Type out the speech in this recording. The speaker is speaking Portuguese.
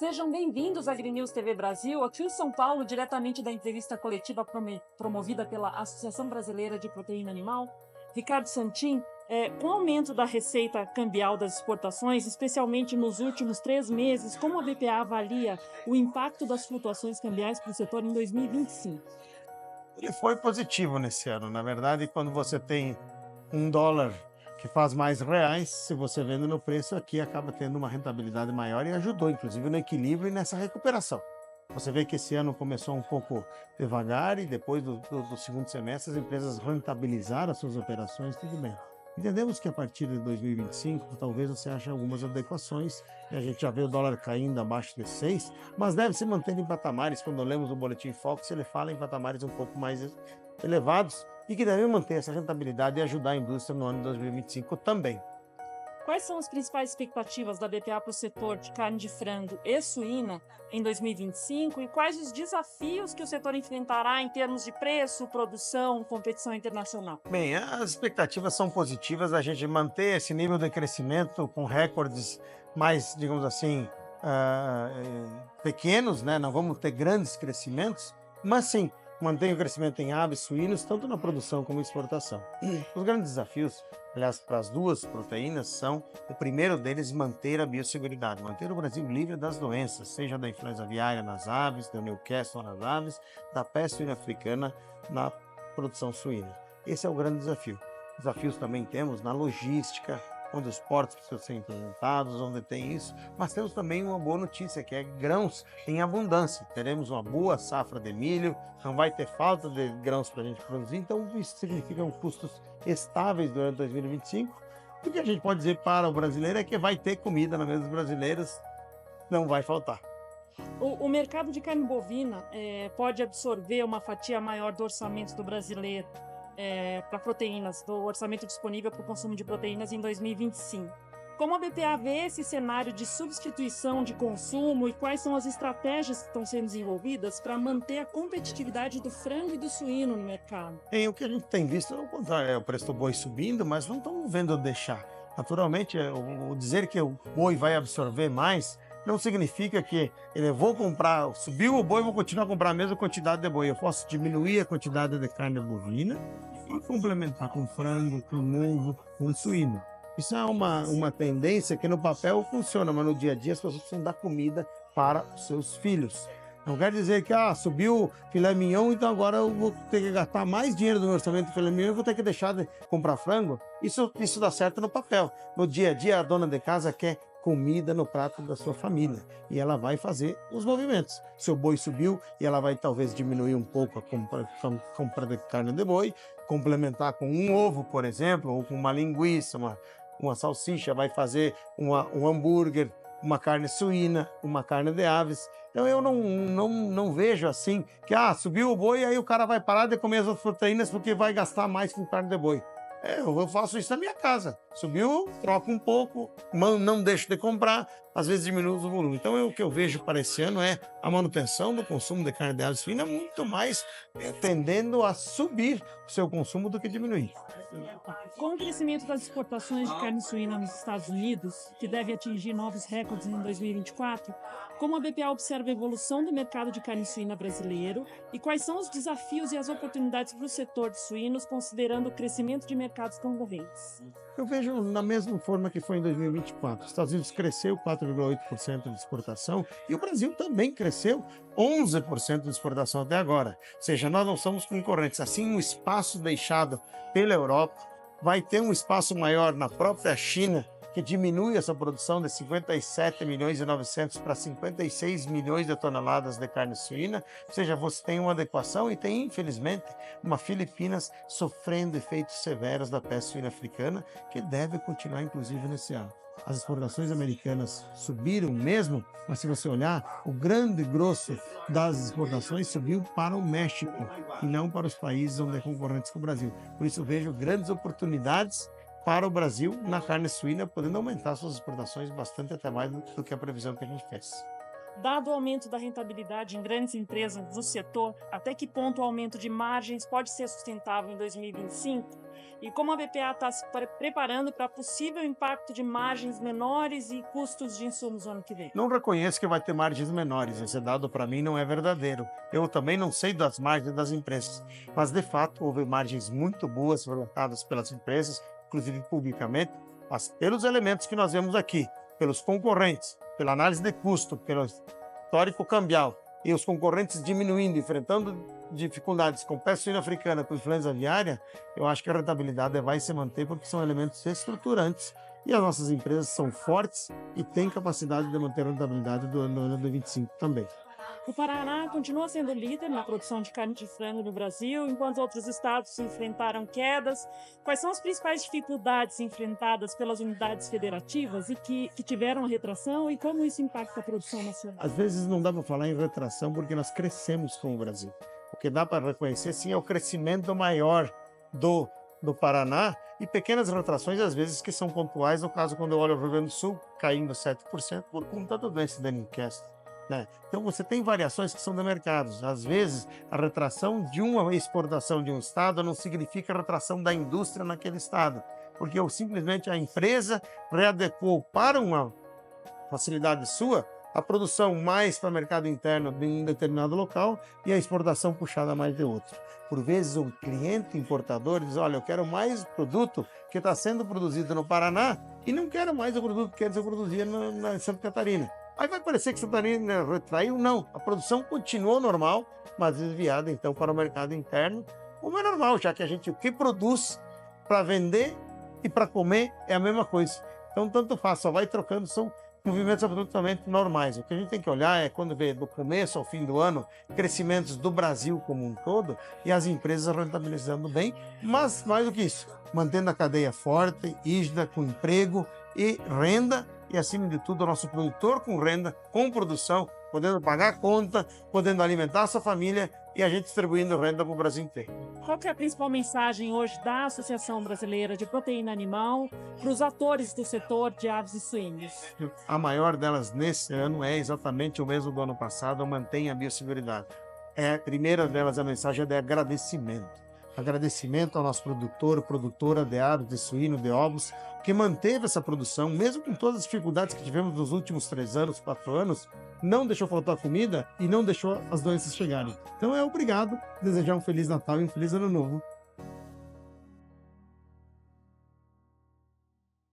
Sejam bem-vindos à AgriNews TV Brasil, aqui em São Paulo, diretamente da entrevista coletiva promovida pela Associação Brasileira de Proteína Animal. Ricardo Santin, com o aumento da receita cambial das exportações, especialmente nos últimos 3 meses, como a BPA avalia o impacto das flutuações cambiais para o setor em 2025? Ele foi positivo nesse ano. Na verdade, quando você tem um dólar que faz mais reais, se você vende no preço aqui, acaba tendo uma rentabilidade maior e ajudou, inclusive, no equilíbrio e nessa recuperação. Você vê que esse ano começou um pouco devagar e depois do segundo semestre as empresas rentabilizaram as suas operações, tudo bem. Entendemos que a partir de 2025, talvez você ache algumas adequações, e a gente já vê o dólar caindo abaixo de 6, mas deve se manter em patamares. Quando lemos o Boletim Focus, ele fala em patamares um pouco mais elevados e que devem manter essa rentabilidade e ajudar a indústria no ano de 2025 também. Quais são as principais expectativas da BPA para o setor de carne de frango e suína em 2025 e quais os desafios que o setor enfrentará em termos de preço, produção, competição internacional? Bem, as expectativas são positivas, a gente manter esse nível de crescimento com recordes mais, digamos assim, pequenos, né? Não vamos ter grandes crescimentos, mas sim, mantém o crescimento em aves, suínos, tanto na produção como exportação. Os grandes desafios, aliás, para as duas proteínas são, o primeiro deles, manter a biosseguridade, manter o Brasil livre das doenças, seja da influenza aviária nas aves, do Newcastle nas aves, da peste suína africana na produção suína. Esse é o grande desafio. Desafios também temos na logística, onde os portos precisam ser implementados, onde tem isso, mas temos também uma boa notícia, que é grãos em abundância. Teremos uma boa safra de milho, não vai ter falta de grãos para a gente produzir, então isso significa custos estáveis durante 2025. O que a gente pode dizer para o brasileiro é que vai ter comida na mesa dos brasileiros, não vai faltar. O mercado de carne bovina pode absorver uma fatia maior do orçamento do brasileiro para proteínas, do orçamento disponível para o consumo de proteínas em 2025. Como a BPA vê esse cenário de substituição de consumo e quais são as estratégias que estão sendo desenvolvidas para manter a competitividade do frango e do suíno no mercado? O que a gente tem visto é o contrário, é o preço do boi subindo, mas não estamos vendo deixar. Naturalmente, o dizer que o boi vai absorver mais não significa que vou comprar, subiu o boi, vou continuar a comprar a mesma quantidade de boi. Eu posso diminuir a quantidade de carne bovina e complementar com frango, com ovo, com suíno. Isso é uma tendência que no papel funciona, mas no dia a dia as pessoas precisam dar comida para os seus filhos. Não quer dizer que subiu o filé mignon, então agora eu vou ter que gastar mais dinheiro do meu orçamento de filé mignon e vou ter que deixar de comprar frango. Isso dá certo no papel. No dia a dia a dona de casa quer comida no prato da sua família e ela vai fazer os movimentos. Seu boi subiu e ela vai talvez diminuir um pouco a compra de carne de boi, complementar com um ovo, por exemplo, ou com uma linguiça, uma salsicha, vai fazer um hambúrguer, uma carne suína, uma carne de aves. Então eu não vejo assim que subiu o boi e aí o cara vai parar de comer as outras proteínas porque vai gastar mais com carne de boi. Eu faço isso na minha casa. Subiu, troco um pouco, não deixo de comprar, às vezes diminuo o volume. Então o que eu vejo para esse ano é a manutenção do consumo de carne de aves suína muito mais tendendo a subir o seu consumo do que diminuir. Com o crescimento das exportações de carne suína nos Estados Unidos, que deve atingir novos recordes em 2024, como a BPA observa a evolução do mercado de carne suína brasileiro e quais são os desafios e as oportunidades para o setor de suínos, considerando o crescimento de mercados concorrentes? Eu vejo da mesma forma que foi em 2024. Os Estados Unidos cresceu 4,8% de exportação e o Brasil também cresceu 11% de exportação até agora. Ou seja, nós não somos concorrentes. Assim, o espaço deixado pela Europa vai ter um espaço maior na própria China, que diminui essa produção de 57 milhões e 900 para 56 milhões de toneladas de carne suína. Ou seja, você tem uma adequação e tem, infelizmente, uma Filipinas sofrendo efeitos severos da peste suína africana, que deve continuar, inclusive, nesse ano. As exportações americanas subiram mesmo, mas se você olhar, o grande grosso das exportações subiu para o México e não para os países onde é concorrentes com o Brasil. Por isso eu vejo grandes oportunidades para o Brasil na carne suína, podendo aumentar suas exportações bastante até mais do que a previsão que a gente fez. Dado o aumento da rentabilidade em grandes empresas do setor, até que ponto o aumento de margens pode ser sustentável em 2025? E como a BPA está se preparando para possível impacto de margens menores e custos de insumos no ano que vem? Não reconheço que vai ter margens menores. Esse dado, para mim, não é verdadeiro. Eu também não sei das margens das empresas. Mas, de fato, houve margens muito boas relatadas pelas empresas, inclusive publicamente, mas pelos elementos que nós vemos aqui, pelos concorrentes, pela análise de custo, pelo histórico cambial, e os concorrentes diminuindo, enfrentando dificuldades com peste suína africana, com influenza aviária, eu acho que a rentabilidade vai se manter porque são elementos estruturantes e as nossas empresas são fortes e têm capacidade de manter a rentabilidade do ano de 25 também. O Paraná continua sendo líder na produção de carne de frango no Brasil, enquanto outros estados enfrentaram quedas. Quais são as principais dificuldades enfrentadas pelas unidades federativas e que tiveram retração e como isso impacta a produção nacional? Às vezes não dá para falar em retração porque nós crescemos com o Brasil. O que dá para reconhecer, sim, é o crescimento maior do Paraná e pequenas retrações, às vezes, que são pontuais. No caso, quando eu olho o Rio Grande do Sul, caindo 7% por conta da doença da Newcastle. Né? Então você tem variações que são de mercados. Às vezes, a retração de uma exportação de um estado não significa a retração da indústria naquele estado, porque simplesmente a empresa readequou para uma facilidade sua a produção mais para o mercado interno de um determinado local e a exportação puxada mais de outro. Por vezes o cliente importador diz, olha, eu quero mais produto que está sendo produzido no Paraná e não quero mais o produto que antes eu produzia na Santa Catarina. Aí vai parecer que Santa Catarina retraiu, não. A produção continuou normal, mas desviada então para o mercado interno, como é normal, já que a gente o que produz para vender e para comer é a mesma coisa. Então tanto faz, só vai trocando, são movimentos absolutamente normais. O que a gente tem que olhar é quando vê do começo ao fim do ano crescimentos do Brasil como um todo e as empresas rentabilizando bem, mas mais do que isso, mantendo a cadeia forte, rígida, com emprego e renda e, acima de tudo, o nosso produtor com renda, com produção, podendo pagar a conta, podendo alimentar a sua família e a gente distribuindo renda para o Brasil inteiro. Qual que é a principal mensagem hoje da Associação Brasileira de Proteína Animal para os atores do setor de aves e suínos? A maior delas nesse ano é exatamente o mesmo do ano passado, mantenha a biosseguridade. A primeira delas, a mensagem é de agradecimento. Agradecimento ao nosso produtor, produtora de aves, de suíno, de ovos, que manteve essa produção, mesmo com todas as dificuldades que tivemos nos últimos 3 anos, 4 anos, não deixou faltar comida e não deixou as doenças chegarem. Então obrigado, desejar um Feliz Natal e um Feliz Ano Novo